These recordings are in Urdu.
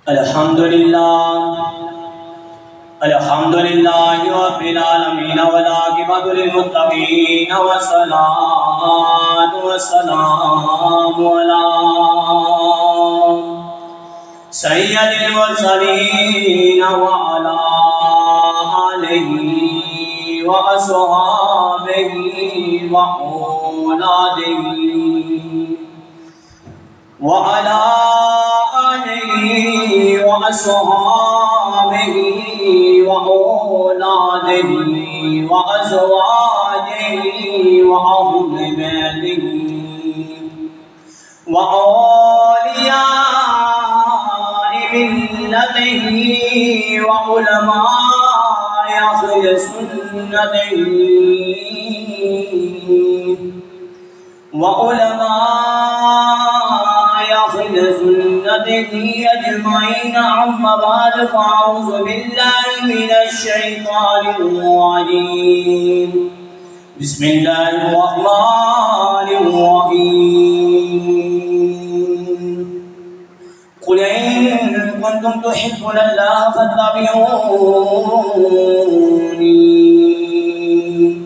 الحمدللہ رب العالمین والعاقبۃ للمتقین والصلاة والسلام علی سید المرسلین وعلی آلہ واصحابہ واولادہ وعلى آله وأصحابه وأولاده وأزواجه وأهل بيته وأولياء ملته وعلماء أهل سنته أهل سنته أجمعين أما بعد فأعوذ بالله من الشيطان الرجيم بسم الله الرحمن الرحيم قل إن كنتم تحبون الله فاتبعوني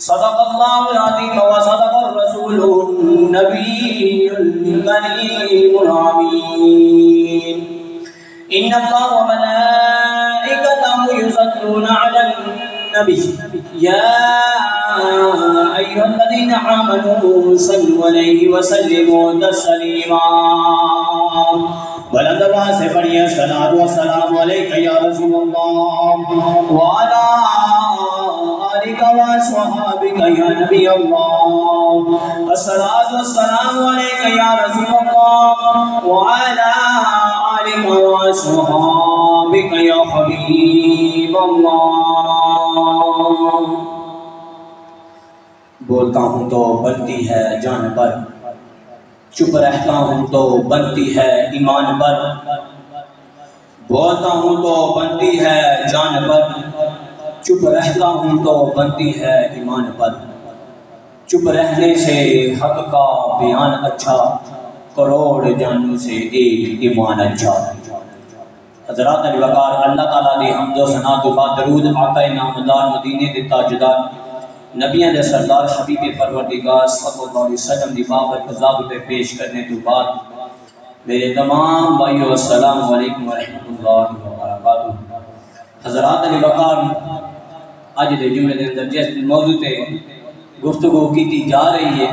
صدق الله العظيم وصدق الرسول النبي الكريم الأمين إن الله وملائكته يصلون على النبي يا أيها الذين آمنوا صلوا عليه وسلموا تسليما بلند آواز سے پڑھیے الصلاۃ والسلام علیک یا رسول اللہ وعلی آلک وصحابک یا نبی اللہ الصلاۃ والسلام علیک یا رسول اللہ وعلی آلک وصحابک یا حبیب اللہ بولتا ہوں تو بنتی ہے جان پر چپ رہتا ہوں تو بنتی ہے ایمان پر بولتا ہوں تو بنتی ہے جان پر چپ رہتا ہوں تو بنتی ہے ایمان پر چپ رہنے سے حق کا بیان اچھا کروڑ جانوں سے ایک ایمان اچھا حضرات علی وقار اللہ تعالیٰ دی حمد و ثنا تو بعد درود آقا نامدار مدینے دے تاجدار نبیان دے سردار حبیب پروردگار صلی اللہ علیہ وسلم دی بابر قضاب پہ پیش کرنے تو بعد میرے تمام بھائیو السلام علیکم ورحمۃ اللہ وبرکاتہ حضرات علی وقار آج دے جمعے دے اندر جس موضوع تے گفتگو کی تھی جا رہی ہے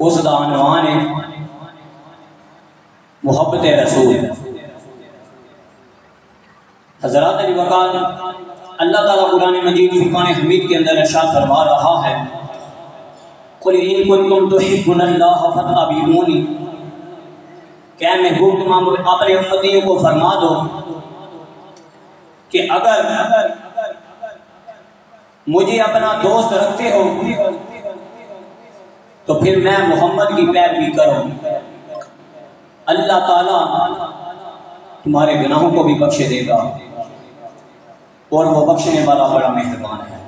اس دا عنوان ہے محبت رسول حضرات علی وقار اللہ تعالیٰ قرآن مجید فرقان حمید کے اندر ارشاد فرما رہا ہے قل ان کنتم تحبون اللہ فاتبعونی کہ اے محبوب تمام اپنے امتیوں کو فرما دو کہ اگر مجھے اپنا دوست رکھتے ہو تو پھر میں محمد کی پیروی کروں اللہ تعالیٰ تمہارے گناہوں کو بھی بخش دے گا اور وہ بخشنے والا بڑا مہربان ہے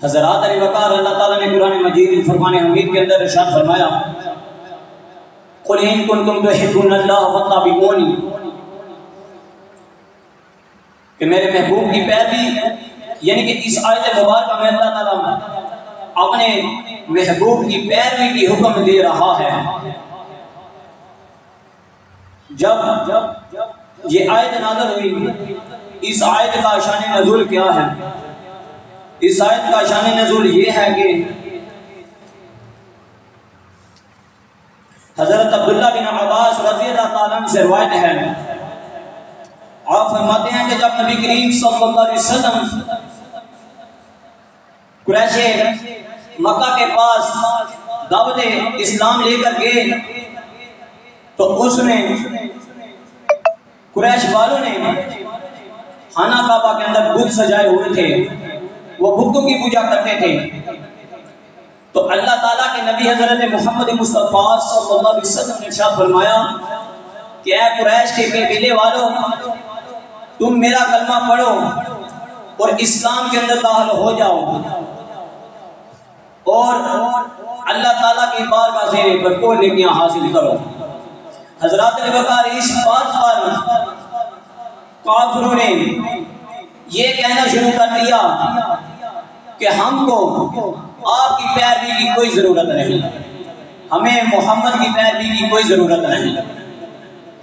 حضرات علی وقار اللہ تعالیٰ نے قرآن مجید فرقان حمید کے اندر ارشاد فرمایا قل ان کنتم تحبون اللہ فاتبعونی کہ میرے محبوب کی پیروی یعنی کہ اس آیت مبارکہ میں اللہ تعالیٰ اپنے محبوب کی پیروی کی حکم دے رہا ہے جب یہ آیت نازل ہوئی اس آیت کا شان نزول کیا ہے اس آیت کا شان نزول یہ ہے کہ حضرت عبداللہ بن عباس رضی اللہ تعالیٰ عنہ سے روایت ہے آپ فرماتے ہیں کہ جب نبی کریم صلی اللہ علیہ وسلم قریش مکہ کے پاس دعوت اسلام لے کر گئے تو اس میں قریش والوں نے خانہ کعبہ کے اندر بت سجائے ہوئے تھے وہ بتوں کی پوجا کرتے تھے تو اللہ تعالیٰ کے نبی حضرت محمد مصطفیٰ صلی اللہ علیہ وسلم نے ارشاد فرمایا کہ اے قریش کے قبیلے والوں تم میرا کلمہ پڑھو اور اسلام کے اندر داخل ہو جاؤ اور اللہ تعالیٰ کی بارگاہ سے بھرپور نیکیاں حاصل کرو۔ حضرات وقار اس بات پر کافروں نے یہ کہنا شروع کر دیا کہ ہم کو آپ کی پیروی کی کوئی ضرورت نہیں، ہمیں محمد کی پیروی کی کوئی ضرورت نہیں،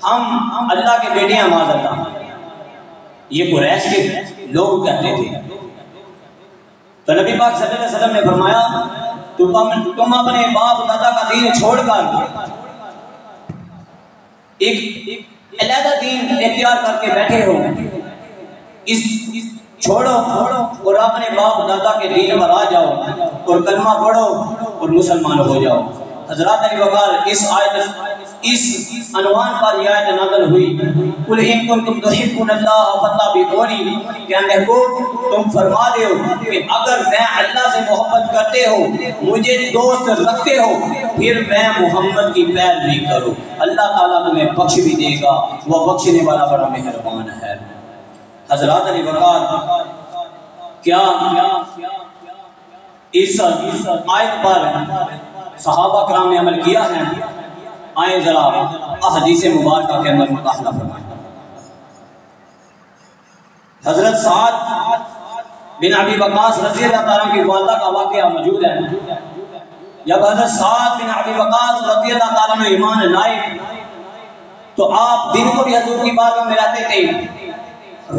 ہم اللہ کے بیٹے ہیں معاذ اللہ۔ یہ قریش کے لوگ کہتے تھے۔ تو نبی پاک صلی اللہ علیہ وسلم نے فرمایا تم اپنے باپ دادا کا دین چھوڑ کر ایک علیحدہ دین اختیار کر کے بیٹھے ہو، اس چھوڑو اور اپنے باپ دادا کے دین پر آ جاؤ اور کلمہ پڑھو اور مسلمان ہو جاؤ۔ حضرات علی وقار اس عنوان پر یہ آیت نازل ہوئی، قل ان کنتم تحبون اللہ فاتبعونی، کہ محبوب تم فرما دو کہ اگر میں اللہ سے محبت کرتے ہو، مجھے دوست رکھتے ہو، پھر میں محمد کی پیروی کرو، اللہ تعالیٰ تمہیں بخش بھی دے گا، وہ بخشنے والا بڑا مہربان ہے۔ حضرات علی وقار کیا اس آیت پر صحابہ کرام نے عمل کیا ہے؟ آئیں ذرا احادیث مبارکہ کے اندر مطالعہ فرمائیں۔ حضرت سعد بن ابی وقاص رضی اللہ تعالیٰ کی والدہ کا واقعہ موجود ہے۔ جب حضرت سعد بن ابی وقاص رضی اللہ تعالیٰ نے ایمان لائے تو آپ دن کو بھی حضور کی بارگاہ میں رہتے تھے،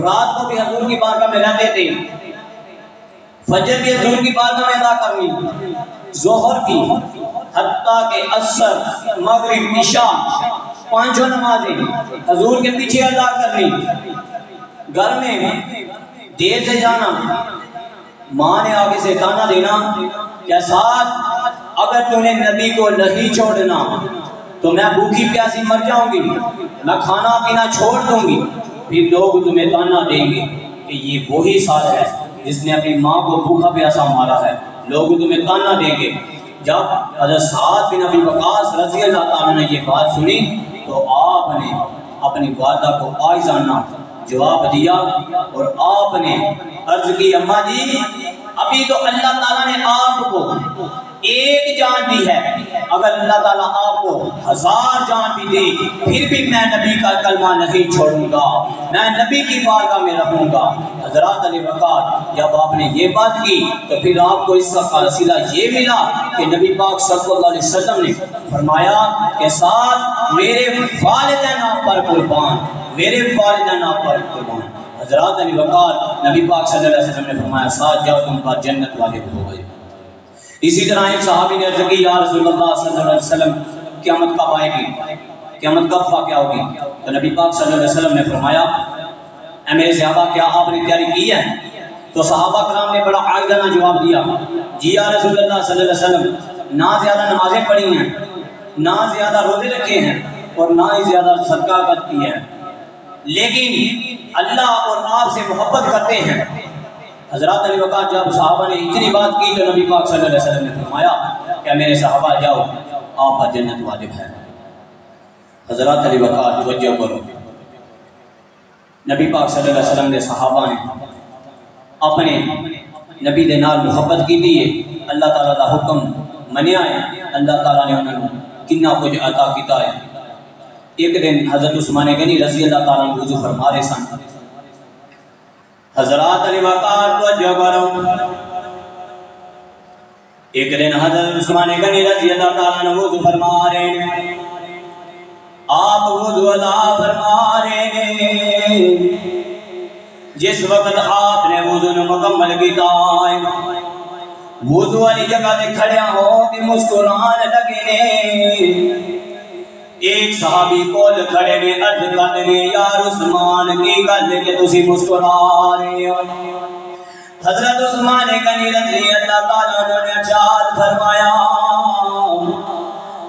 رات کو بھی حضور کی بارگاہ میں رہتے تھے، فجر بھی حضور کی بارگاہ میں ادا کرنی، ظہر کی، حتیٰ کہ عصر، مغرب، عشاء، پانچوں نمازیں حضور کے پیچھے ادا کرنی، گھر میں دیر سے جانا، ماں نے آگے سے تانا دینا کہ ساتھ اگر تم نے نبی کو نہیں چھوڑنا تو میں بھوکی پیاسی مر جاؤں گی، میں کھانا پینا چھوڑ دوں گی، پھر لوگ تمہیں تانا دیں گے کہ یہ وہی ساتھ ہے جس نے اپنی ماں کو بھوکا پیاسا مارا ہے، لوگ تمہیں تانا دیں گے۔ جب حضرت سعد بن ابی وقاص رضی اللہ تعالیٰ نے یہ بات سنی تو آپ نے اپنی والدہ کو عائزانہ جواب دیا اور آپ نے عرض کی اماں جی ابھی تو اللہ تعالیٰ نے آپ کو ایک جان دی ہے، اگر اللہ تعالیٰ آپ کو 1000 جان بھی دے پھر بھی میں نبی کا کلمہ نہیں چھوڑوں گا، میں نبی کی بارگاہ میں رہوں گا۔ حضرات علی وقار جب آپ نے یہ بات کی تو پھر آپ کو اس کا فاصلہ یہ ملا کہ نبی پاک صلی اللہ علیہ وسلم نے فرمایا کہ ساتھ میرے والدین آپ پر قربان، میرے والدین آپ پر قربان۔ حضرات علی وقار نبی پاک صلی اللہ علیہ وسلم نے فرمایا ساتھ جاؤ تم پر جنت والے ہو گئے۔ اسی طرح ایک صحابی نے عرض کی یا رسول اللہ صلی اللہ علیہ وسلم قیامت کب آئے گی، قیامت کب واقع ہوگی؟ تو نبی پاک صلی اللہ علیہ وسلم نے فرمایا اے میرے صحابہ کیا آپ نے تیاری کی ہے؟ تو صحابہ کرام نے بڑا عاجزانہ جواب دیا جی یا رسول اللہ صلی اللہ علیہ وسلم، نہ زیادہ نمازیں پڑھی ہیں، نہ زیادہ روزے رکھے ہیں اور نہ ہی زیادہ صدقہ کی ہے، لیکن اللہ اور آپ سے محبت کرتے ہیں۔ حضرات علی وقار جب صحابہ نے اتنی بات کی تو نبی پاک صلی اللہ علیہ وسلم نے فرمایا کہ میرے صحابہ جاؤ آپ پر جنت واجب ہے۔ حضرات علی وقار توجہ کرو، نبی پاک صلی اللہ علیہ وسلم نے صحابہ نے اپنے نبی دے نال محبت کی دی، اللہ تعالیٰ کا حکم منیا ہے، اللہ تعالیٰ نے انہوں نے کنا کچھ عطا کیتا ہے۔ ایک دن حضرت عثمان غنی رضی اللہ تعالیٰ عنہ وضو فرما رہے سن۔ حضرات علی وقار توجہ کرو، ایک دن حضرت عثمان غنی رضی اللہ تعالیٰ عنہ وضو فرما رہے ہیں، آپ وضو ادا فرما رہے ہیں، جس وقت آپ نے وضو مکمل کیتا ہے وضو والی جگہ تے کھڑیا ہو کے مسکران لگے نے، ایک صحابی کول کھڑے نے عرض کرتے نے یار عثمان کی گل کہ تسی مسکرا رہے ہو؟ حضرت عثمان غنی رضی اللہ تعالیٰ عنہ نے ارشاد فرمایا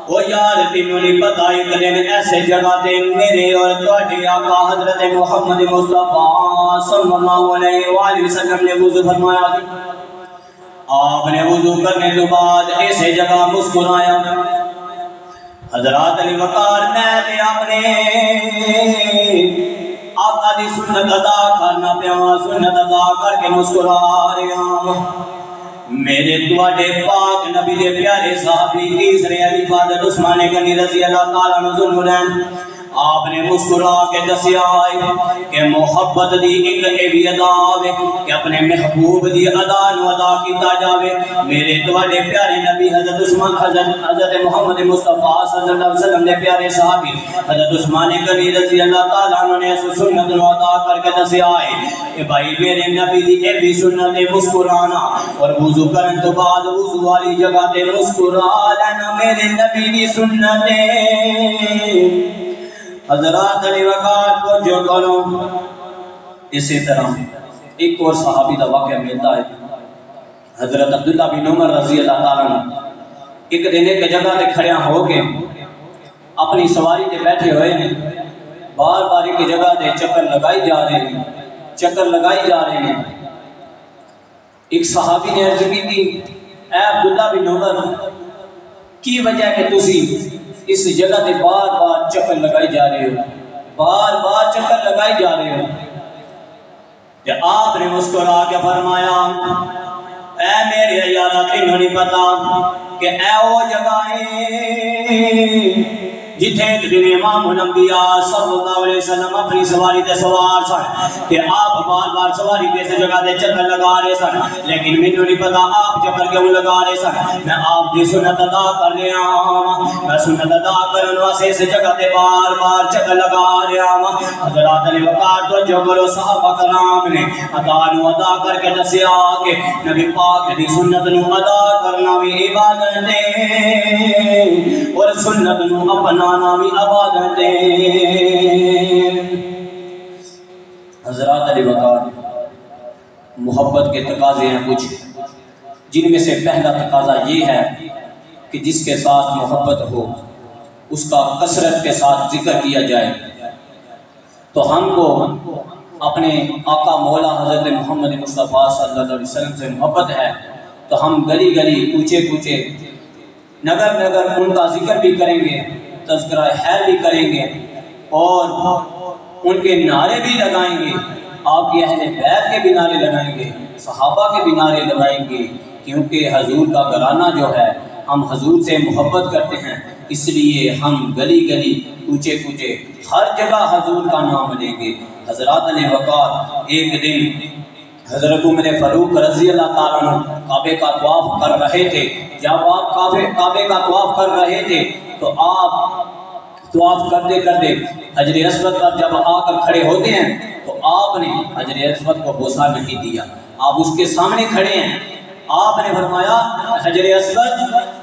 او یار تینوں نہیں پتہ ایک دن ایسے جگہ تے میرے اور تواڈے آقا حضرت محمد مصطفیٰ صلی اللہ علیہ وآلہ وسلم نے وضو فرمایا، آپ نے وضو کرنے کے بعد ایسے جگہ مسکرایا۔ حضرات علی وقار میں اپنے آقا دی سنت ادا کرنا پیا، سنت ادا کر کے مسکرا رہا، میرے تواڈے پاک نبی دے پیارے صحابی تیسرے حلیفہ حضرت عثمان غنی رضی اللہ تعالیٰ عنہ ذو النورین آپ نے مسکرا کے دسیا کہ محبت دی ایک بھی ادا ہے کہ اپنے محبوب دی ادا نو ادا کیتا جاوے۔ میرے تواڈے پیارے نبی حضرت عثمان حضرت محمد مصطفیٰ صلی اللہ علیہ وسلم دے پیارے صحابی حضرت عثمان غنی رضی اللہ تعالیٰ عنہ نے اس سنت نو ادا کر کے دسیا ہے کہ بھائی میرے نبی دی اے بھی سنت ہے مسکرانا، اور وضو کرن تو بعد وضو والی جگہ تے مسکرا لینا میرے نبی دی سنت ہے۔ حضرات علی وقات کو جو کرو۔ اسی طرح ایک اور صحابی دا واقعہ ملتا ہے، حضرت عبداللہ بن عمر رضی اللہ تعالیٰ عنہ ایک دن ایک جگہ تے کھڑے ہو کے اپنی سواری تے بیٹھے ہوئے ہیں، بار بار ایک جگہ تے چکر لگائی جا رہے ہیں۔ ایک صحابی نے عرض کی تھی، اے عبداللہ بن عمر کی وجہ ہے کہ تسی اس جگہ تے بار بار چکر لگائی جا رہے ہو؟ کہ آپ نے مسکرا کے فرمایا، اے میرے یارا تینوں نہیں پتا کہ اے وہ جگہ ہے جتھے دن امام الانبیاء صلی اللہ علیہ وسلم اپنی سواری تے سوار سن کہ آپ بار بار سواری تے اس جگہ تے چکر لگا رہے سن، لیکن مینوں نہیں پتا آپ چکر کیوں لگا رہے سن۔ میں آپ دی سنت ادا کر رہا ہوں، میں سنت ادا کرن واسطے اس جگہ تے بار بار چکر لگا رہا ہوں۔ حضرات علی وقار تو جو کرو صحابہ کرام نے ادا نو ادا کر کے دسیا کہ نبی پاک دی سنت نو ادا کرنا بھی عبادت ہے اور سنت نو اپنا نامی عبادت ہے۔ حضرات علی وقار محبت کے تقاضے ہیں کچھ، جن میں سے پہلا تقاضا یہ ہے کہ جس کے ساتھ محبت ہو اس کا کثرت کے ساتھ ذکر کیا جائے۔ تو ہم کو اپنے آقا مولا حضرت محمد مصطفیٰ صلی اللہ علیہ وسلم سے محبت ہے تو ہم گلی گلی کوچے کوچے نگر نگر ان کا ذکر بھی کریں گے، تذکرہ خیر بھی کریں گے اور ان کے نعرے بھی لگائیں گے، آپ کی اہل بیت کے بھی نعرے لگائیں گے، صحابہ کے بھی نعرے لگائیں گے، کیونکہ حضور کا گھرانہ جو ہے ہم حضور سے محبت کرتے ہیں، اس لیے ہم گلی گلی کوچے کوچے ہر جگہ حضور کا نام لیں گے۔ حضرات علی وقار ایک دن حضرت عمر فاروق رضی اللہ تعالیٰ عنہ کعبے کا طواف کر رہے تھے۔ جب آپ کعبے کا طواف کر رہے تھے تو آپ طواف کرتے کرتے حجر اسود پر جب آ کر کھڑے ہوتے ہیں تو آپ نے حجر اسود کو بوسہ نہیں دیا، آپ اس کے سامنے کھڑے ہیں، آپ نے فرمایا حجر اسود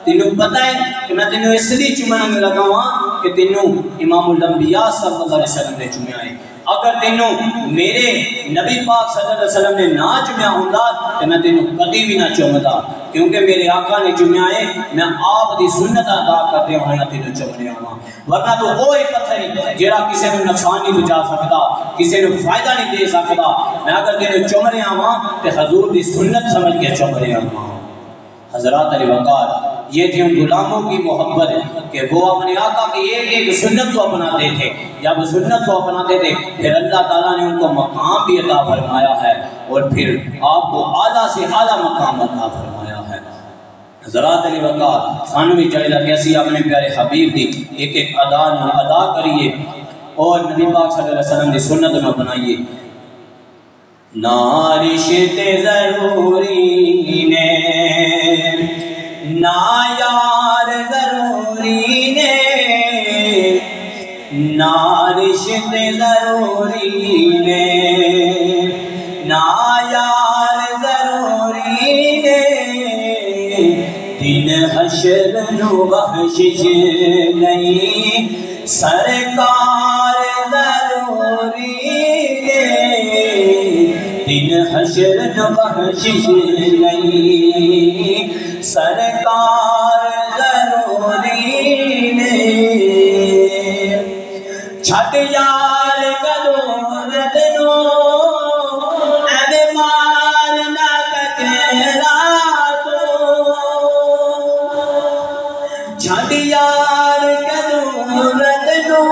تینوں پتہ ہے کہ میں تینوں اس لیے چومن لگا ہوں کہ تینوں امام الانبیاء صلی اللہ علیہ وسلم نے چومیا ہے، اگر تینوں میرے نبی پاک صلی اللہ علیہ وسلم نے نہ چومیا ہوتا تو میں تینوں کبھی بھی نہ چومتا، کیونکہ میرے آقا نے چومیا ہے، میں آپ دی سنت ادا کرتے ہوئے تینوں چومنے ہوا، ورنہ تو وہی پتھر جڑا کسی نے نقصان نہیں پہنچا سکتا، کسی نے فائدہ نہیں دے سکتا، میں اگر تینوں چومنے ہوا تو حضور دی سنت سمجھ کے چومنے ہوا۔ حضرات علی وقار یہ تھی ان غلاموں کی محبت کہ وہ اپنے آقا کی ایک ایک سنت کو اپناتے تھے، جب سنت کو اپناتے تھے پھر اللہ تعالیٰ نے ان کو مقام بھی عطا فرمایا ہے اور پھر آپ کو اعلیٰ سے اعلیٰ مقام عطا فرمایا ہے۔ حضرات علی وقار سانو بھی چاہیے کہ اسی اپنے پیارے حبیب دی ایک ایک ادا کریے اور نبی پاک صلی اللہ علیہ وسلم دی سنت میں بنائیے۔ نہ رشتے ضروری نے نہ یار ضروری نے، نہ رشتے ضروری نے نہ یار ضروری نے، دن حشر نو بخشش نہیں سرکار ضروری نے، دن حشر نو بخشش نہیں سرکار ضروری نے، چھٹ یار کدوں ردنو اے مارنا تکرا تو، چھٹ یار کدوں ردنو